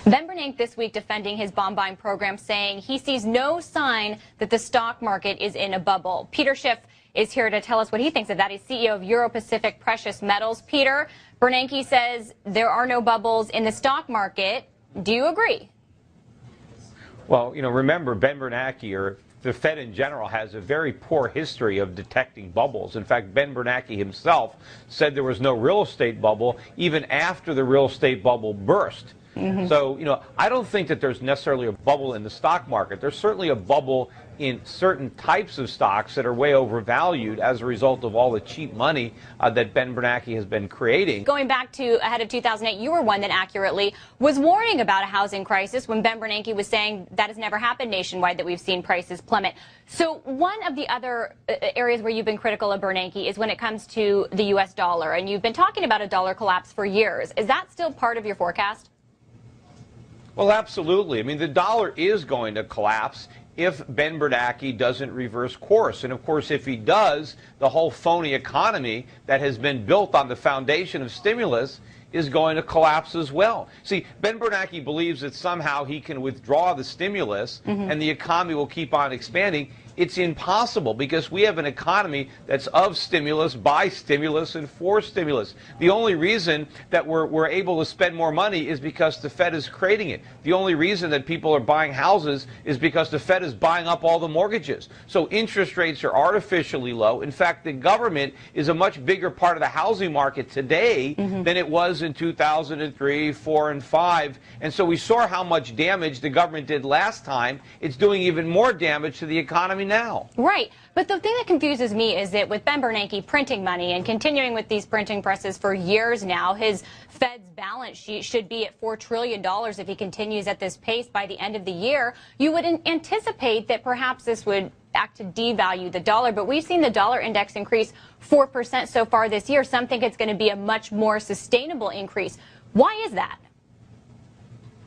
Ben Bernanke this week defending his bond buying program, saying he sees no sign that the stock market is in a bubble. Peter Schiff is here to tell us what he thinks of that. He's CEO of Euro-Pacific Precious Metals. Peter, Bernanke says there are no bubbles in the stock market. Do you agree? Well, remember, Ben Bernanke, or the Fed in general, has a very poor history of detecting bubbles. In fact, Ben Bernanke himself said there was no real estate bubble even after the real estate bubble burst. So, I don't think that there's necessarily a bubble in the stock market. There's certainly a bubble in certain types of stocks that are way overvalued as a result of all the cheap money that Ben Bernanke has been creating. Going back to ahead of 2008, you were one that accurately was warning about a housing crisis when Ben Bernanke was saying that has never happened nationwide, that we've seen prices plummet. So one of the other areas where you've been critical of Bernanke is when it comes to the U.S. dollar, and you've been talking about a dollar collapse for years. Is that still part of your forecast? Well, absolutely. I mean, the dollar is going to collapse if Ben Bernanke doesn't reverse course. And, of course, if he does, the whole phony economy that has been built on the foundation of stimulus is going to collapse as well. See, Ben Bernanke believes that somehow he can withdraw the stimulus and the economy will keep on expanding. It's impossible, because we have an economy that's of stimulus, by stimulus, and for stimulus. The only reason that we're able to spend more money is because the Fed is creating it. The only reason that people are buying houses is because the Fed is buying up all the mortgages. So interest rates are artificially low. In fact, the government is a much bigger part of the housing market today than it was in 2003, 4, and 5. And so we saw how much damage the government did last time. It's doing even more damage to the economy now. Right. But the thing that confuses me is that with Ben Bernanke printing money and continuing with these printing presses for years now, his Fed's balance sheet should be at $4 trillion if he continues at this pace by the end of the year. You would anticipate that perhaps this would act to devalue the dollar, but we've seen the dollar index increase 4% so far this year. Some think it's going to be a much more sustainable increase. Why is that?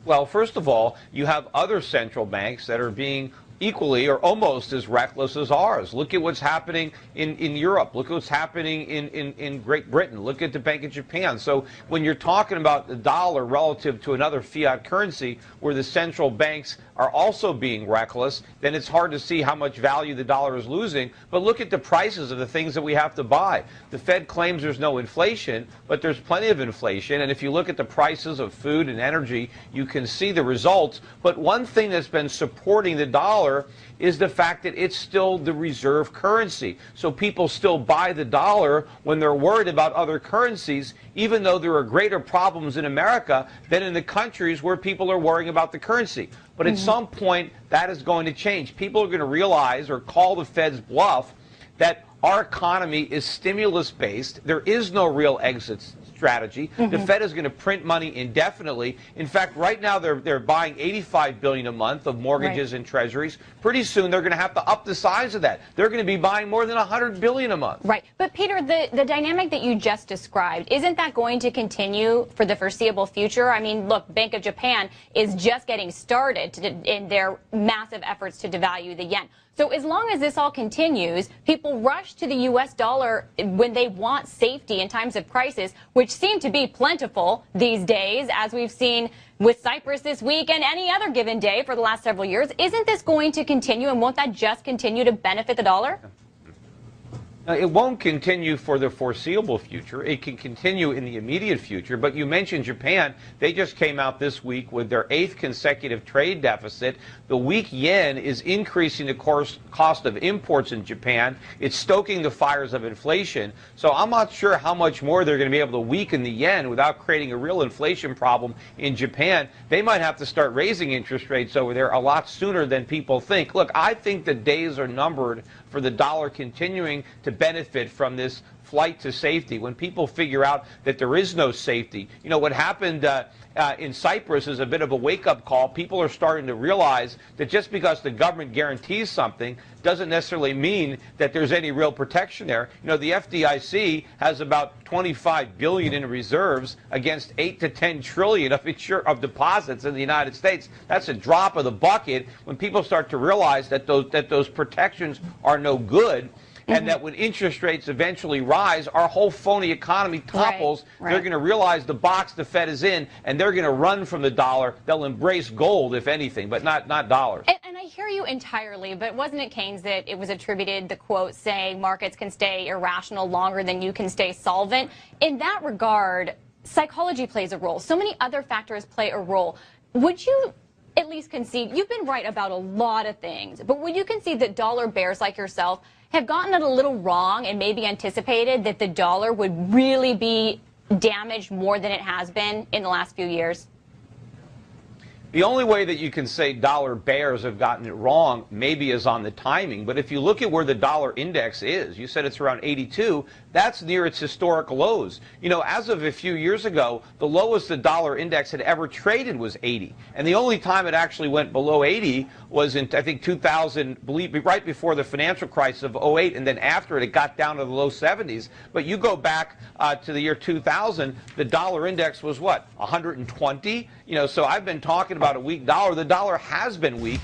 Well, first of all, you have other central banks that are being equally or almost as reckless as ours. Look at what's happening in Europe. Look at what's happening in Great Britain. Look at the Bank of Japan. So when you're talking about the dollar relative to another fiat currency where the central banks are also being reckless, then it's hard to see how much value the dollar is losing. But look at the prices of the things that we have to buy. The Fed claims there's no inflation, but there's plenty of inflation. And if you look at the prices of food and energy, you can see the results. But one thing that's been supporting the dollar is the fact that it's still the reserve currency. So people still buy the dollar when they're worried about other currencies, even though there are greater problems in America than in the countries where people are worrying about the currency. But at some point, that is going to change. People are going to realize or call the Fed's bluff that our economy is stimulus-based. There is no real exit strategy. The Fed is going to print money indefinitely. In fact, right now they're buying $85 billion a month of mortgages and treasuries. Pretty soon they're going to have to up the size of that. They're going to be buying more than $100 billion a month. Right. But Peter, the dynamic that you just described, isn't that going to continue for the foreseeable future? I mean, look, Bank of Japan is just getting started in their massive efforts to devalue the yen. So as long as this all continues, people rush to the U.S. dollar when they want safety in times of crisis, which seem to be plentiful these days, as we've seen with Cyprus this week and any other given day for the last several years. Isn't this going to continue, and won't that just continue to benefit the dollar? It won't continue for the foreseeable future. It can continue in the immediate future. But you mentioned Japan. They just came out this week with their 8th consecutive trade deficit. The weak yen is increasing the cost of imports in Japan. It's stoking the fires of inflation. So I'm not sure how much more they're going to be able to weaken the yen without creating a real inflation problem in Japan. They might have to start raising interest rates over there a lot sooner than people think. Look, I think the days are numbered for the dollar continuing to benefit from this flight to safety. When people figure out that there is no safety, you know, what happened in Cyprus is a bit of a wake-up call. People are starting to realize that just because the government guarantees something doesn't necessarily mean that there's any real protection there. You know, the FDIC has about $25 billion in reserves against 8 to 10 trillion of deposits in the United States. That's a drop of the bucket when people start to realize that those protections are no good. and that when interest rates eventually rise, our whole phony economy topples. Right. They're going to realize the box the Fed is in, and they're going to run from the dollar. They'll embrace gold, if anything, but not dollars. And I hear you entirely, but wasn't it Keynes that it was attributed, the quote saying markets can stay irrational longer than you can stay solvent? In that regard, psychology plays a role. So many other factors play a role. Would you at least concede, you've been right about a lot of things, but would you concede that dollar bears like yourself have gotten it a little wrong and maybe anticipated that the dollar would really be damaged more than it has been in the last few years? The only way that you can say dollar bears have gotten it wrong maybe is on the timing. But if you look at where the dollar index is, you said it's around 82, that's near its historic lows. You know, as of a few years ago, the lowest the dollar index had ever traded was 80. And the only time it actually went below 80 was in, I think, 2000, right before the financial crisis of '08, and then after it got down to the low 70s. But you go back to the year 2000, the dollar index was what, 120? You know, so I've been talking about a weak dollar. The dollar has been weak.